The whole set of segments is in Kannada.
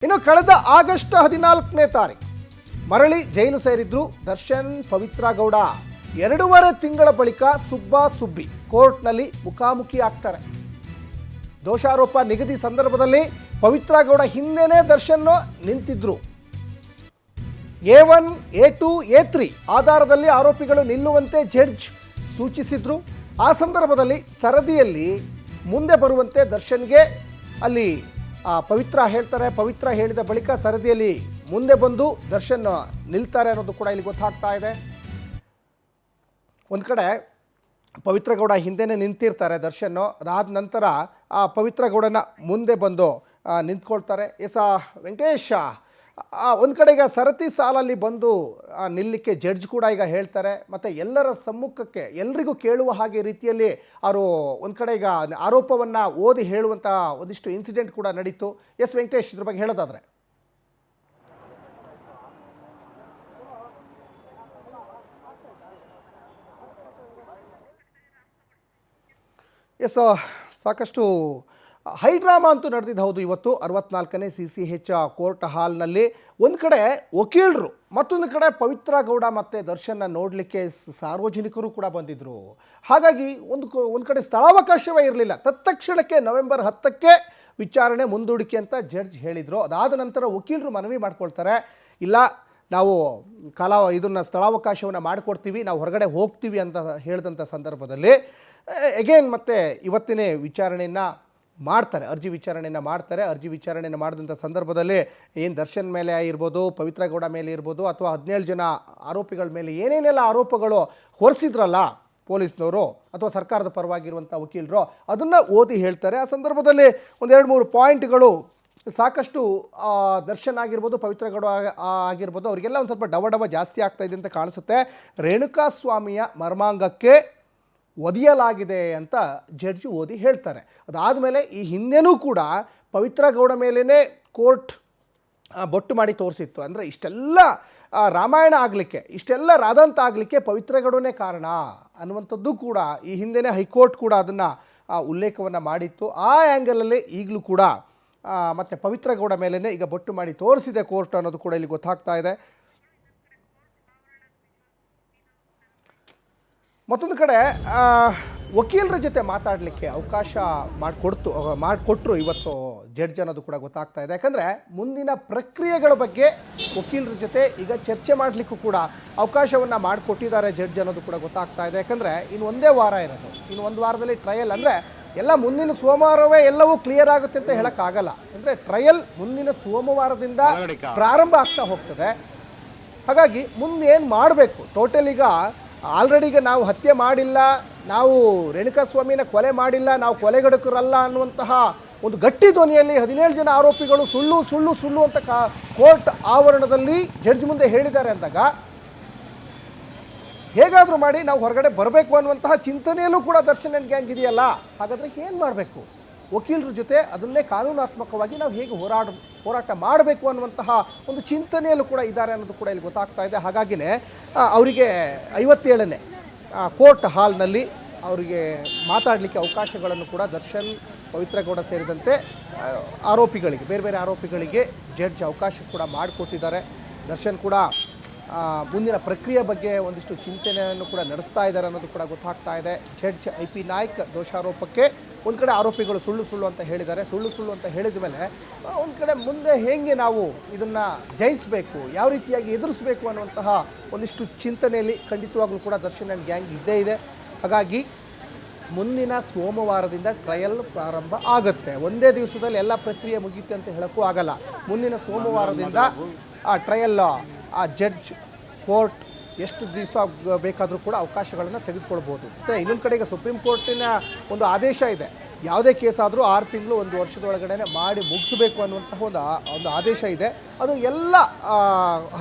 ಇನ್ನು ಕಳೆದ ಆಗಸ್ಟ್ 14ನೇ ತಾರೀಕು ಮರಳಿ ಜೈಲು ಸೇರಿದ್ರು ದರ್ಶನ್ ಪವಿತ್ರ ಗೌಡ. 2.5 ತಿಂಗಳ ಬಳಿಕ ಸುಬ್ಬಿ ಕೋರ್ಟ್ನಲ್ಲಿ ಮುಖಾಮುಖಿ ಆಗ್ತಾರೆ. ದೋಷಾರೋಪ ನಿಗದಿ ಸಂದರ್ಭದಲ್ಲಿ ಪವಿತ್ರ ಗೌಡ ಹಿಂದೆನೇ ದರ್ಶನ್ ನಿಂತಿದ್ರು. A1, A2, A3 ಆಧಾರದಲ್ಲಿ ಆರೋಪಿಗಳು ನಿಲ್ಲುವಂತೆ ಜಡ್ಜ್ ಸೂಚಿಸಿದ್ರು. ಆ ಸಂದರ್ಭದಲ್ಲಿ ಸರದಿಯಲ್ಲಿ ಮುಂದೆ ಬರುವಂತೆ ದರ್ಶನ್ಗೆ ಅಲ್ಲಿ ಪವಿತ್ರ ಹೇಳ್ತಾರೆ. ಪವಿತ್ರ ಹೇಳಿದ ಬಳಿಕ ಸರದಿಯಲ್ಲಿ ಮುಂದೆ ಬಂದು ದರ್ಶನ್ ನಿಲ್ತಾರೆ ಅನ್ನೋದು ಕೂಡ ಇಲ್ಲಿ ಗೊತ್ತಾಗ್ತಾ ಇದೆ. ಒಂದು ಕಡೆ ಪವಿತ್ರ ಗೌಡ ಹಿಂದೆನೇ ನಿಂತಿರ್ತಾರೆ ದರ್ಶನ್. ಅದಾದ ನಂತರ ಪವಿತ್ರ ಗೌಡನ ಮುಂದೆ ಬಂದು ನಿಂತ್ಕೊಳ್ತಾರೆ. ವೆಂಕಟೇಶ ಒಂದು ಕಡೆ ಈಗ ಸರತಿ ಸಾಲಲ್ಲಿ ಬಂದು ನಿಲ್ಲಕ್ಕೆ ಜಡ್ಜ್ ಕೂಡ ಈಗ ಹೇಳ್ತಾರೆ. ಮತ್ತು ಎಲ್ಲರ ಸಮ್ಮುಖಕ್ಕೆ ಎಲ್ರಿಗೂ ಕೇಳುವ ಹಾಗೆ ರೀತಿಯಲ್ಲಿ ಅವರು ಒಂದು ಕಡೆ ಈಗ ಆರೋಪವನ್ನು ಓದಿ ಹೇಳುವಂಥ ಒಂದಿಷ್ಟು ಇನ್ಸಿಡೆಂಟ್ ಕೂಡ ನಡೀತು. ವೆಂಕಟೇಶ್ ಇದ್ರ ಬಗ್ಗೆ ಹೇಳೋದಾದರೆ ಸಾಕಷ್ಟು ಹೈಡ್ರಾಮಾ ಅಂತೂ ನಡೆದಿದ್ದು ಹೌದು. ಇವತ್ತು 64ನೇ CCH ಕೋರ್ಟ್ ಹಾಲ್ನಲ್ಲಿ ಒಂದು ಕಡೆ ವಕೀಲರು, ಮತ್ತೊಂದು ಕಡೆ ಪವಿತ್ರ ಗೌಡ ಮತ್ತು ದರ್ಶನ್ನ ನೋಡಲಿಕ್ಕೆ ಸಾರ್ವಜನಿಕರು ಕೂಡ ಬಂದಿದ್ದರು. ಹಾಗಾಗಿ ಒಂದು ಕಡೆ ಸ್ಥಳಾವಕಾಶವೇ ಇರಲಿಲ್ಲ. ತತ್ಕ್ಷಣಕ್ಕೆ ನವೆಂಬರ್ 10ಕ್ಕೆ ವಿಚಾರಣೆ ಮುಂದೂಡಿಕೆ ಅಂತ ಜಡ್ಜ್ ಹೇಳಿದರು. ಅದಾದ ನಂತರ ವಕೀಲರು ಮನವಿ ಮಾಡ್ಕೊಳ್ತಾರೆ, ಇಲ್ಲ ನಾವು ಇದನ್ನು ಸ್ಥಳಾವಕಾಶವನ್ನು ಮಾಡಿಕೊಡ್ತೀವಿ, ನಾವು ಹೊರಗಡೆ ಹೋಗ್ತೀವಿ ಅಂತ ಹೇಳಿದಂಥ ಸಂದರ್ಭದಲ್ಲಿ ಎಗೇನ್ ಮತ್ತೆ ಇವತ್ತಿನ ವಿಚಾರಣೆಯನ್ನು ಮಾಡ್ತಾರೆ, ಅರ್ಜಿ ವಿಚಾರಣೆಯನ್ನು ಮಾಡ್ತಾರೆ. ಅರ್ಜಿ ವಿಚಾರಣೆಯನ್ನು ಮಾಡಿದಂಥ ಸಂದರ್ಭದಲ್ಲಿ ಏನು ದರ್ಶನ್ ಮೇಲೆ ಇರ್ಬೋದು, ಪವಿತ್ರ ಗೌಡ ಮೇಲೆ ಇರ್ಬೋದು, ಅಥವಾ 17 ಜನ ಆರೋಪಿಗಳ ಮೇಲೆ ಏನೇನೆಲ್ಲ ಆರೋಪಗಳು ಹೊರಿಸಿದ್ರಲ್ಲ ಪೊಲೀಸ್ನವರು ಅಥವಾ ಸರ್ಕಾರದ ಪರವಾಗಿರುವಂಥ ವಕೀಲರು, ಅದನ್ನು ಓದಿ ಹೇಳ್ತಾರೆ. ಆ ಸಂದರ್ಭದಲ್ಲಿ ಒಂದು 2-3 ಪಾಯಿಂಟ್ಗಳು ಸಾಕಷ್ಟು ದರ್ಶನ್ ಆಗಿರ್ಬೋದು, ಪವಿತ್ರ ಗೌಡ ಆಗಿರ್ಬೋದು, ಅವರಿಗೆಲ್ಲ ಒಂದು ಸ್ವಲ್ಪ ಡವ ಜಾಸ್ತಿ ಆಗ್ತಾಯಿದೆ ಅಂತ ಕಾಣಿಸುತ್ತೆ. ರೇಣುಕಾಸ್ವಾಮಿಯ ಮರ್ಮಾಂಗಕ್ಕೆ ಒದೆಯಲಾಗಿದೆ ಅಂತ ಜಡ್ಜ್ ಓದಿ ಹೇಳ್ತಾರೆ. ಅದಾದಮೇಲೆ ಈ ಹಿಂದೆನೂ ಕೂಡ ಪವಿತ್ರ ಗೌಡ ಮೇಲೇ ಕೋರ್ಟ್ ಬೊಟ್ಟು ಮಾಡಿ ತೋರಿಸಿತ್ತು. ಅಂದರೆ ಇಷ್ಟೆಲ್ಲ ರಾಮಾಯಣ ಆಗಲಿಕ್ಕೆ, ಇಷ್ಟೆಲ್ಲ ರಾದಂತ ಆಗಲಿಕ್ಕೆ ಪವಿತ್ರ ಗೌಡನೇ ಕಾರಣ ಅನ್ನುವಂಥದ್ದು ಕೂಡ ಈ ಹಿಂದೆನೇ ಹೈಕೋರ್ಟ್ ಕೂಡ ಅದನ್ನು ಉಲ್ಲೇಖವನ್ನು ಮಾಡಿತ್ತು. ಆ ಆ್ಯಂಗಲಲ್ಲಿ ಈಗಲೂ ಕೂಡ ಮತ್ತು ಪವಿತ್ರ ಗೌಡ ಮೇಲೇ ಈಗ ಬೊಟ್ಟು ಮಾಡಿ ತೋರಿಸಿದೆ ಕೋರ್ಟ್ ಅನ್ನೋದು ಕೂಡ ಇಲ್ಲಿ ಗೊತ್ತಾಗ್ತಾ ಇದೆ. ಮತ್ತೊಂದು ಕಡೆ ವಕೀಲರ ಜೊತೆ ಮಾತಾಡಲಿಕ್ಕೆ ಅವಕಾಶ ಮಾಡಿಕೊಟ್ರು ಇವತ್ತು ಜಡ್ಜ್ ಅನ್ನೋದು ಕೂಡ ಗೊತ್ತಾಗ್ತಾ ಇದೆ. ಯಾಕಂದರೆ ಮುಂದಿನ ಪ್ರಕ್ರಿಯೆಗಳ ಬಗ್ಗೆ ವಕೀಲರ ಜೊತೆ ಈಗ ಚರ್ಚೆ ಮಾಡಲಿಕ್ಕೂ ಕೂಡ ಅವಕಾಶವನ್ನು ಮಾಡಿಕೊಟ್ಟಿದ್ದಾರೆ ಜಡ್ಜ್ ಅನ್ನೋದು ಕೂಡ ಗೊತ್ತಾಗ್ತಾ ಇದೆ. ಯಾಕಂದರೆ ಇನ್ನು ಒಂದೇ ವಾರ ಇರೋದು, ಇನ್ನು ಒಂದು ವಾರದಲ್ಲಿ ಟ್ರಯಲ್. ಅಂದರೆ ಎಲ್ಲ ಮುಂದಿನ ಸೋಮವಾರವೇ ಎಲ್ಲವೂ ಕ್ಲಿಯರ್ ಆಗುತ್ತೆ ಅಂತ ಹೇಳೋಕ್ಕಾಗಲ್ಲ. ಅಂದರೆ ಟ್ರಯಲ್ ಮುಂದಿನ ಸೋಮವಾರದಿಂದ ಪ್ರಾರಂಭ ಆಗ್ತಾ ಹೋಗ್ತದೆ. ಹಾಗಾಗಿ ಮುಂದೆ ಏನು ಮಾಡಬೇಕು, ಟೋಟಲ್ ಈಗ ಆಲ್ರೆಡಿ ಈಗ ನಾವು ಹತ್ಯೆ ಮಾಡಿಲ್ಲ, ನಾವು ರೇಣುಕಾಸ್ವಾಮಿನ ಕೊಲೆ ಮಾಡಿಲ್ಲ, ನಾವು ಕೊಲೆಗಡಕರಲ್ಲ ಅನ್ನುವಂತಹ ಒಂದು ಗಟ್ಟಿ ಧ್ವನಿಯಲ್ಲಿ 17 ಜನ ಆರೋಪಿಗಳು ಸುಳ್ಳು ಸುಳ್ಳು ಸುಳ್ಳು ಅಂತ ಕೋರ್ಟ್ ಆವರಣದಲ್ಲಿ ಜಡ್ಜ್ ಮುಂದೆ ಹೇಳಿದ್ದಾರೆ ಅಂದಾಗ ಹೇಗಾದರೂ ಮಾಡಿ ನಾವು ಹೊರಗಡೆ ಬರಬೇಕು ಅನ್ನುವಂತಹ ಚಿಂತನೆಯಲ್ಲೂ ಕೂಡ ದರ್ಶನ್ ಆ್ಯಂಡ್ ಗ್ಯಾಂಗ್ ಇದೆಯಲ್ಲ. ಹಾಗಾದರೆ ಏನು ಮಾಡಬೇಕು, ವಕೀಲರ ಜೊತೆ ಅದನ್ನೇ ಕಾನೂನಾತ್ಮಕವಾಗಿ ನಾವು ಹೇಗೆ ಹೋರಾಟ ಮಾಡಬೇಕು ಅನ್ನುವಂತಹ ಒಂದು ಚಿಂತನೆಯಲ್ಲೂ ಕೂಡ ಇದ್ದಾರೆ ಅನ್ನೋದು ಕೂಡ ಇಲ್ಲಿ ಗೊತ್ತಾಗ್ತಾ ಇದೆ. ಹಾಗಾಗಿನೇ ಅವರಿಗೆ 57ನೇ ಕೋರ್ಟ್ ಹಾಲ್ನಲ್ಲಿ ಅವರಿಗೆ ಮಾತಾಡಲಿಕ್ಕೆ ಅವಕಾಶಗಳನ್ನು ಕೂಡ ದರ್ಶನ್, ಪವಿತ್ರ ಗೌಡ ಸೇರಿದಂತೆ ಆರೋಪಿಗಳಿಗೆ, ಬೇರೆ ಬೇರೆ ಆರೋಪಿಗಳಿಗೆ ಜಡ್ಜ್ ಅವಕಾಶ ಕೂಡ ಮಾಡಿಕೊಟ್ಟಿದ್ದಾರೆ. ದರ್ಶನ್ ಕೂಡ ಮುಂದಿನ ಪ್ರಕ್ರಿಯೆ ಬಗ್ಗೆ ಒಂದಿಷ್ಟು ಚಿಂತನೆಯನ್ನು ಕೂಡ ನಡೆಸ್ತಾ ಇದ್ದಾರೆ ಅನ್ನೋದು ಕೂಡ ಗೊತ್ತಾಗ್ತಾ ಇದೆ. ಜಡ್ಜ್ IP ನಾಯ್ಕ್ ದೋಷಾರೋಪಕ್ಕೆ ಒಂದು ಕಡೆ ಆರೋಪಿಗಳು ಸುಳ್ಳು ಸುಳ್ಳು ಅಂತ ಹೇಳಿದ್ದಾರೆ. ಸುಳ್ಳು ಸುಳ್ಳು ಅಂತ ಹೇಳಿದ ಮೇಲೆ ಒಂದು ಕಡೆ ಮುಂದೆ ಹೇಗೆ ನಾವು ಇದನ್ನು ಜಯಿಸಬೇಕು, ಯಾವ ರೀತಿಯಾಗಿ ಎದುರಿಸಬೇಕು ಅನ್ನುವಂತಹ ಒಂದಿಷ್ಟು ಚಿಂತನೆಯಲ್ಲಿ ಖಂಡಿತವಾಗ್ಲೂ ಕೂಡ ದರ್ಶನ್ ಆ್ಯಂಡ್ ಗ್ಯಾಂಗ್ ಇದ್ದೇ ಇದೆ. ಹಾಗಾಗಿ ಮುಂದಿನ ಸೋಮವಾರದಿಂದ ಟ್ರಯಲ್ ಪ್ರಾರಂಭ ಆಗುತ್ತೆ. ಒಂದೇ ದಿವಸದಲ್ಲಿ ಎಲ್ಲ ಪ್ರಕ್ರಿಯೆ ಮುಗಿಯುತ್ತೆ ಅಂತ ಹೇಳೋಕ್ಕೂ ಆಗಲ್ಲ. ಮುಂದಿನ ಸೋಮವಾರದಿಂದ ಟ್ರಯಲ್ ಜಡ್ಜ್ ಕೋರ್ಟ್ ಎಷ್ಟು ದಿವಸ ಬೇಕಾದರೂ ಕೂಡ ಅವಕಾಶಗಳನ್ನು ತೆಗೆದುಕೊಳ್ಬೋದು. ಮತ್ತು ಇನ್ನೊಂದು ಕಡೆ ಈಗ ಸುಪ್ರೀಂ ಕೋರ್ಟಿನ ಒಂದು ಆದೇಶ ಇದೆ, ಯಾವುದೇ ಕೇಸ್ ಆದರೂ 6 ತಿಂಗಳು 1 ವರ್ಷದೊಳಗಡೆ ಮಾಡಿ ಮುಗಿಸಬೇಕು ಅನ್ನುವಂತಹ ಒಂದು ಆದೇಶ ಇದೆ. ಅದು ಎಲ್ಲ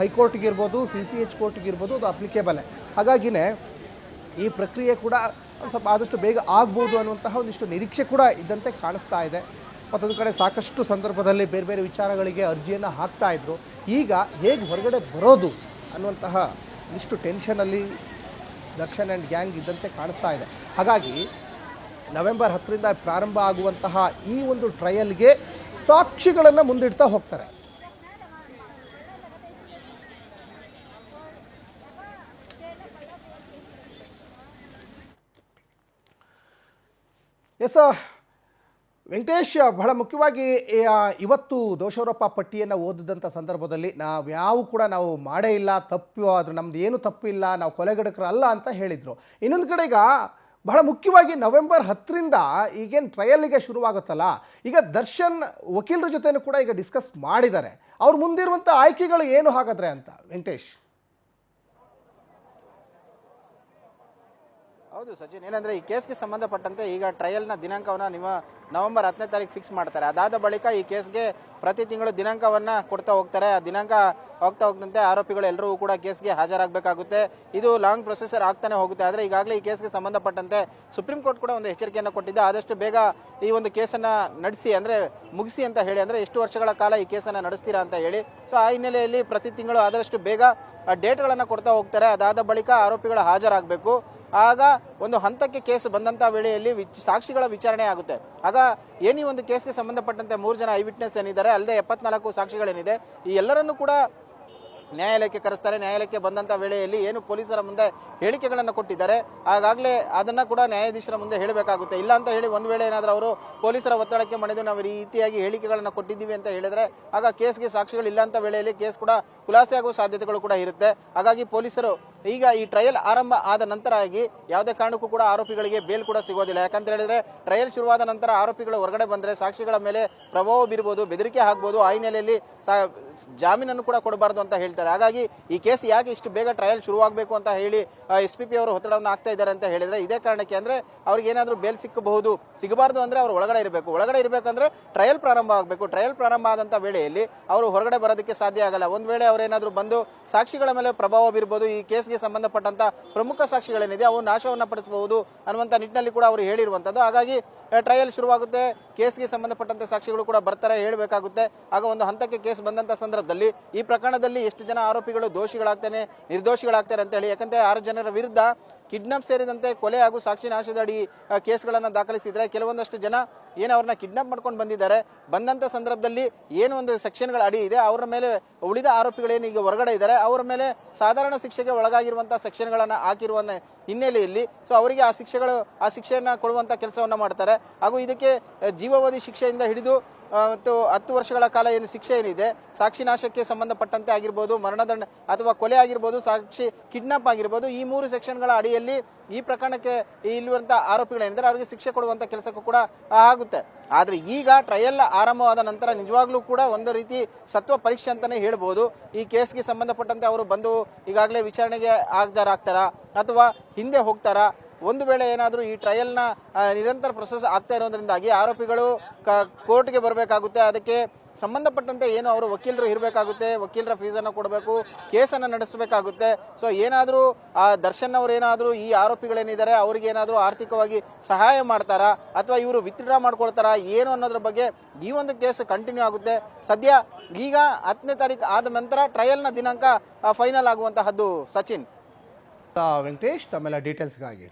ಹೈಕೋರ್ಟ್ಗಿರ್ಬೋದು, CCH ಕೋರ್ಟ್ಗಿರ್ಬೋದು, ಅದು ಅಪ್ಲಿಕೇಬಲ್. ಹಾಗಾಗಿನೇ ಈ ಪ್ರಕ್ರಿಯೆ ಕೂಡ ಒಂದು ಸ್ವಲ್ಪ ಆದಷ್ಟು ಬೇಗ ಆಗ್ಬೋದು ಅನ್ನುವಂತಹ ಒಂದಿಷ್ಟು ನಿರೀಕ್ಷೆ ಕೂಡ ಇದ್ದಂತೆ ಕಾಣಿಸ್ತಾ ಇದೆ. ಮತ್ತೊಂದು ಕಡೆ ಸಾಕಷ್ಟು ಸಂದರ್ಭದಲ್ಲಿ ಬೇರೆ ಬೇರೆ ವಿಚಾರಗಳಿಗೆ ಅರ್ಜಿಯನ್ನು ಹಾಕ್ತಾಯಿದ್ರು. ಈಗ ಹೇಗೆ ಹೊರಗಡೆ ಬರೋದು ಅನ್ನುವಂತಹ ಇಷ್ಟು ಟೆನ್ಷನಲ್ಲಿ ದರ್ಶನ್ ಆ್ಯಂಡ್ ಗ್ಯಾಂಗ್ ಇದ್ದಂತೆ ಕಾಣಿಸ್ತಾ ಇದೆ. ಹಾಗಾಗಿ ನವೆಂಬರ್ 10ರಿಂದ ಪ್ರಾರಂಭ ಆಗುವಂತಹ ಈ ಒಂದು ಟ್ರಯಲ್ಗೆ ಸಾಕ್ಷಿಗಳನ್ನು ಮುಂದಿಡ್ತಾ ಹೋಗ್ತಾರೆ. ಎಸ್ ವೆಂಕಟೇಶ್, ಬಹಳ ಮುಖ್ಯವಾಗಿ ಇವತ್ತು ದೋಷಾರೋಪ ಪಟ್ಟಿಯನ್ನು ಓದಿದಂಥ ಸಂದರ್ಭದಲ್ಲಿ ನಾವು ಕೂಡ ಮಾಡೇ ಇಲ್ಲ, ತಪ್ಪು ಅದು ನಮ್ದು ಏನು ತಪ್ಪಿಲ್ಲ, ನಾವು ಕೊಲೆಗಡಕರಲ್ಲ ಅಂತ ಹೇಳಿದರು. ಇನ್ನೊಂದು ಕಡೆ ಈಗ ಬಹಳ ಮುಖ್ಯವಾಗಿ ನವೆಂಬರ್ 10ರಿಂದ ಈಗೇನು ಟ್ರಯಲ್ಗೆ ಶುರುವಾಗುತ್ತಲ್ಲ, ಈಗ ದರ್ಶನ್ ವಕೀಲರ ಜೊತೆನೂ ಕೂಡ ಈಗ ಡಿಸ್ಕಸ್ ಮಾಡಿದ್ದಾರೆ. ಅವ್ರ ಮುಂದಿರುವಂಥ ಆಯ್ಕೆಗಳು ಏನು ಹಾಗಾದ್ರೆ ಅಂತ ವೆಂಕಟೇಶ್? ಹೌದು ಸಚಿನ್, ಏನಂದ್ರೆ ಈ ಕೇಸ್ಗೆ ಸಂಬಂಧಪಟ್ಟಂತೆ ಈಗ ಟ್ರಯಲ್ನ ದಿನಾಂಕವನ್ನು ನವೆಂಬರ್ 10ನೇ ತಾರೀಕು ಫಿಕ್ಸ್ ಮಾಡ್ತಾರೆ. ಅದಾದ ಬಳಿಕ ಈ ಕೇಸ್ಗೆ ಪ್ರತಿ ತಿಂಗಳು ದಿನಾಂಕವನ್ನ ಕೊಡ್ತಾ ಹೋಗ್ತಾರೆ. ಆ ದಿನಾಂಕ ಹೋಗ್ತಾ ಹೋಗ್ತಂತೆ ಆರೋಪಿಗಳು ಎಲ್ಲರೂ ಕೂಡ ಕೇಸ್ಗೆ ಹಾಜರಾಗಬೇಕಾಗುತ್ತೆ. ಇದು ಲಾಂಗ್ ಪ್ರೊಸೆಸರ್ ಆಗ್ತಾನೆ ಹೋಗುತ್ತೆ. ಆದರೆ ಈಗಾಗಲೇ ಈ ಕೇಸ್ಗೆ ಸಂಬಂಧಪಟ್ಟಂತೆ ಸುಪ್ರೀಂ ಕೋರ್ಟ್ ಕೂಡ ಒಂದು ಎಚ್ಚರಿಕೆಯನ್ನು ಕೊಟ್ಟಿದೆ. ಆದಷ್ಟು ಬೇಗ ಈ ಒಂದು ಕೇಸನ್ನ ನಡೆಸಿ, ಅಂದ್ರೆ ಮುಗಿಸಿ ಅಂತ ಹೇಳಿ, ಅಂದ್ರೆ ಎಷ್ಟು ವರ್ಷಗಳ ಕಾಲ ಈ ಕೇಸನ್ನ ನಡೆಸ್ತೀರಾ ಅಂತ ಹೇಳಿ. ಸೊ ಆ ಹಿನ್ನೆಲೆಯಲ್ಲಿ ಪ್ರತಿ ತಿಂಗಳು ಆದಷ್ಟು ಬೇಗ ಡೇಟ್ಗಳನ್ನು ಕೊಡ್ತಾ ಹೋಗ್ತಾರೆ. ಅದಾದ ಬಳಿಕ ಆರೋಪಿಗಳು ಹಾಜರಾಗಬೇಕು. ಆಗ ಒಂದು ಹಂತಕ್ಕೆ ಕೇಸ್ ಬಂದಂತ ವೇಳೆಯಲ್ಲಿ ಸಾಕ್ಷಿಗಳ ವಿಚಾರಣೆ ಆಗುತ್ತೆ. ಆಗ ಏನಿ ಒಂದು ಕೇಸ್ಗೆ ಸಂಬಂಧಪಟ್ಟಂತೆ 3 ಜನ ಐ ವಿಟ್ನೆಸ್ ಏನಿದ್ದಾರೆ, ಅಲ್ಲದೆ 74 ಸಾಕ್ಷಿಗಳೇನಿದೆ, ಈ ಎಲ್ಲರನ್ನೂ ಕೂಡ ನ್ಯಾಯಾಲಯಕ್ಕೆ ಕರೆಸ್ತಾರೆ. ನ್ಯಾಯಾಲಯಕ್ಕೆ ಬಂದಂತ ವೇಳೆಯಲ್ಲಿ ಏನು ಪೊಲೀಸರ ಮುಂದೆ ಹೇಳಿಕೆಗಳನ್ನು ಕೊಟ್ಟಿದ್ದಾರೆ, ಆಗಾಗಲೇ ಅದನ್ನ ಕೂಡ ನ್ಯಾಯಾಧೀಶರ ಮುಂದೆ ಹೇಳಬೇಕಾಗುತ್ತೆ. ಇಲ್ಲ ಅಂತ ಹೇಳಿ ಒಂದು ವೇಳೆ ಏನಾದರೂ ಅವರು ಪೊಲೀಸರ ಒತ್ತಡಕ್ಕೆ ಮಣಿದು ನಾವು ಈ ರೀತಿಯಾಗಿ ಹೇಳಿಕೆಗಳನ್ನು ಕೊಟ್ಟಿದ್ದೀವಿ ಅಂತ ಹೇಳಿದ್ರೆ, ಆಗ ಕೇಸ್ಗೆ ಸಾಕ್ಷಿಗಳು ಇಲ್ಲ ಅಂತ ವೇಳೆಯಲ್ಲಿ ಕೇಸ್ ಕೂಡ ಖುಲಾಸೆ ಆಗುವ ಸಾಧ್ಯತೆಗಳು ಕೂಡ ಇರುತ್ತೆ. ಹಾಗಾಗಿ ಪೊಲೀಸರು ಈಗ ಈ ಟ್ರಯಲ್ ಆರಂಭ ಆದ ನಂತರ ಆಗಿ ಯಾವುದೇ ಕಾರಣಕ್ಕೂ ಕೂಡ ಆರೋಪಿಗಳಿಗೆ ಬೇಲ್ ಕೂಡ ಸಿಗೋದಿಲ್ಲ. ಯಾಕಂತ ಹೇಳಿದ್ರೆ ಟ್ರಯಲ್ ಶುರುವಾದ ನಂತರ ಆರೋಪಿಗಳು ಹೊರಗಡೆ ಬಂದ್ರೆ ಸಾಕ್ಷಿಗಳ ಮೇಲೆ ಪ್ರಭಾವ ಬೀರಬಹುದು, ಬೆದರಿಕೆ ಆಗ್ಬೋದು. ಆ ಹಿನ್ನೆಲೆಯಲ್ಲಿ ಜಾಮೀನನ್ನು ಕೂಡ ಕೊಡಬಾರದು ಅಂತ ಹೇಳ್ತಾರೆ. ಹಾಗಾಗಿ ಈ ಕೇಸ್ ಯಾಕೆ ಇಷ್ಟು ಬೇಗ ಟ್ರಯಲ್ ಶುರುವಾಗಬೇಕು ಅಂತ ಹೇಳಿ SPP ಅವರು ಒತ್ತಡವನ್ನು ಹಾಕ್ತಾ ಇದ್ದಾರೆ ಅಂತ ಹೇಳಿದ್ರೆ ಇದೇ ಕಾರಣಕ್ಕೆ. ಅಂದ್ರೆ ಅವ್ರಿಗೆ ಏನಾದ್ರೂ ಬೇಲ್ ಸಿಕ್ಕಬಹುದು, ಸಿಗಬಾರ್ದು ಅಂದ್ರೆ ಅವರು ಒಳಗಡೆ ಇರಬೇಕು. ಒಳಗಡೆ ಇರಬೇಕಂದ್ರೆ ಟ್ರಯಲ್ ಪ್ರಾರಂಭ ಆಗಬೇಕು. ಟ್ರಯಲ್ ಪ್ರಾರಂಭ ಆದಂತ ವೇಳೆಯಲ್ಲಿ ಅವರು ಹೊರಗಡೆ ಬರೋದಕ್ಕೆ ಸಾಧ್ಯ ಆಗಲ್ಲ. ಒಂದ್ ವೇಳೆ ಅವರೇನಾದ್ರೂ ಬಂದು ಸಾಕ್ಷಿಗಳ ಮೇಲೆ ಪ್ರಭಾವ ಬೀರಬಹುದು, ಈ ಕೇಸ್ಗೆ ಸಂಬಂಧಪಟ್ಟಂತ ಪ್ರಮುಖ ಸಾಕ್ಷಿಗಳೇನಿದೆ ಅವು ನಾಶವನ್ನ ಪಡಿಸಬಹುದು ಅನ್ನುವಂತ ನಿಟ್ಟಿನಲ್ಲಿ ಕೂಡ ಅವರು ಹೇಳಿರುವಂತದ್ದು. ಹಾಗಾಗಿ ಟ್ರಯಲ್ ಶುರುವಾಗುತ್ತೆ, ಕೇಸ್ಗೆ ಸಂಬಂಧಪಟ್ಟಂತೆ ಸಾಕ್ಷಿಗಳು ಕೂಡ ಬರ್ತಾರೆ, ಹೇಳಬೇಕಾಗುತ್ತೆ. ಆಗ ಒಂದು ಹಂತಕ್ಕೆ ಕೇಸ್ ಬಂದಂತ ಸಂದರ್ಭದಲ್ಲಿ ಈ ಪ್ರಕರಣದಲ್ಲಿ ಎಷ್ಟು ಜನ ಆರೋಪಿಗಳು ದೋಷಿಗಳಾಗ್ತಾನೆ, ನಿರ್ದೋಷಿಗಳಾಗ್ತಾರೆ ಅಂತ ಹೇಳಿ, ಯಾಕಂದ್ರೆ 6 ಜನರ ವಿರುದ್ಧ ಕಿಡ್ನಾಪ್ ಸೇರಿದಂತೆ ಕೊಲೆ ಹಾಗೂ ಸಾಕ್ಷಿ ನಾಶದ ಅಡಿ ಕೇಸ್ಗಳನ್ನ ದಾಖಲಿಸಿದ್ರೆ, ಕೆಲವೊಂದಷ್ಟು ಜನ ಏನು ಅವ್ರನ್ನ ಕಿಡ್ನಾಪ್ ಮಾಡ್ಕೊಂಡು ಬಂದಿದ್ದಾರೆ, ಬಂದಂತ ಸಂದರ್ಭದಲ್ಲಿ ಏನು ಒಂದು ಸೆಕ್ಷನ್ಗಳ ಅಡಿ ಇದೆ, ಅವರ ಮೇಲೆ ಉಳಿದ ಆರೋಪಿಗಳೇನು ಈಗ ಹೊರಗಡೆ ಇದ್ದಾರೆ ಅವರ ಮೇಲೆ ಸಾಧಾರಣ ಶಿಕ್ಷೆಗೆ ಒಳಗಾಗಿರುವಂತಹ ಸೆಕ್ಷನ್ಗಳನ್ನ ಹಾಕಿರುವ ಹಿನ್ನೆಲೆಯಲ್ಲಿ ಸೊ ಅವರಿಗೆ ಆ ಶಿಕ್ಷೆಯನ್ನ ಕೊಡುವಂತ ಕೆಲಸವನ್ನ ಮಾಡ್ತಾರೆ. ಹಾಗೂ ಇದಕ್ಕೆ ಜೀವಾವಧಿ ಶಿಕ್ಷೆಯಿಂದ ಹಿಡಿದು ಮತ್ತು 10 ವರ್ಷಗಳ ಕಾಲ ಏನು ಶಿಕ್ಷೆ ಏನಿದೆ, ಸಾಕ್ಷಿ ನಾಶಕ್ಕೆ ಸಂಬಂಧಪಟ್ಟಂತೆ ಆಗಿರ್ಬೋದು, ಮರಣದಂಡ ಅಥವಾ ಕೊಲೆ ಆಗಿರ್ಬೋದು, ಸಾಕ್ಷಿ ಕಿಡ್ನಾಪ್ ಆಗಿರ್ಬೋದು, ಈ 3 ಸೆಕ್ಷನ್ಗಳ ಅಡಿಯಲ್ಲಿ ಈ ಪ್ರಕರಣಕ್ಕೆ ಇಲ್ಲಿರುವಂತಹ ಆರೋಪಿಗಳೇನಿದ್ದಾರೆ ಅವರಿಗೆ ಶಿಕ್ಷೆ ಕೊಡುವಂತ ಕೆಲಸಕ್ಕೂ ಕೂಡ ಆಗುತ್ತೆ. ಆದ್ರೆ ಈಗ ಟ್ರಯಲ್ ಆರಂಭವಾದ ನಂತರ ನಿಜವಾಗ್ಲೂ ಕೂಡ ಒಂದು ರೀತಿ ಸತ್ವ ಪರೀಕ್ಷೆ ಅಂತಾನೆ ಹೇಳ್ಬೋದು. ಈ ಕೇಸ್ಗೆ ಸಂಬಂಧಪಟ್ಟಂತೆ ಅವರು ಬಂದು ಈಗಾಗಲೇ ವಿಚಾರಣೆಗೆ ಹಾಜರಾಗ್ತಾರಾ ಅಥವಾ ಹಿಂದೆ ಹೋಗ್ತಾರಾ? ಒಂದು ವೇಳೆ ಏನಾದರೂ ಈ ಟ್ರಯಲ್ನ ನಿರಂತರ ಪ್ರೊಸೆಸ್ ಆಗ್ತಾ ಇರೋದ್ರಿಂದಾಗಿ ಆರೋಪಿಗಳು ಕೋರ್ಟ್ಗೆ ಬರಬೇಕಾಗುತ್ತೆ. ಅದಕ್ಕೆ ಸಂಬಂಧಪಟ್ಟಂತೆ ಏನು ಅವರು ವಕೀಲರು ಇರಬೇಕಾಗುತ್ತೆ, ವಕೀಲರ ಫೀಸನ್ನು ಕೊಡಬೇಕು, ಕೇಸನ್ನು ನಡೆಸಬೇಕಾಗುತ್ತೆ. ಸೊ ಏನಾದರೂ ಆ ದರ್ಶನ್ ಅವರು ಏನಾದರೂ ಈ ಆರೋಪಿಗಳೇನಿದ್ದಾರೆ ಅವರಿಗೆ ಏನಾದರೂ ಆರ್ಥಿಕವಾಗಿ ಸಹಾಯ ಮಾಡ್ತಾರಾ ಅಥವಾ ಇವರು ವಿತ್ಡ್ರಾ ಮಾಡ್ಕೊಳ್ತಾರಾ ಏನು ಅನ್ನೋದ್ರ ಬಗ್ಗೆ ಈ ಒಂದು ಕೇಸ್ ಕಂಟಿನ್ಯೂ ಆಗುತ್ತೆ. ಸದ್ಯ ಈಗ 10ನೇ ತಾರೀಕು ಆದ ನಂತರ ಟ್ರಯಲ್ನ ದಿನಾಂಕ ಫೈನಲ್ ಆಗುವಂತಹದ್ದು. ಸಚಿನ್, ವೆಂಕಟೇಶ್, ತಮ್ಮೆಲ್ಲ ಡೀಟೇಲ್ಸ್ಗಾಗಿ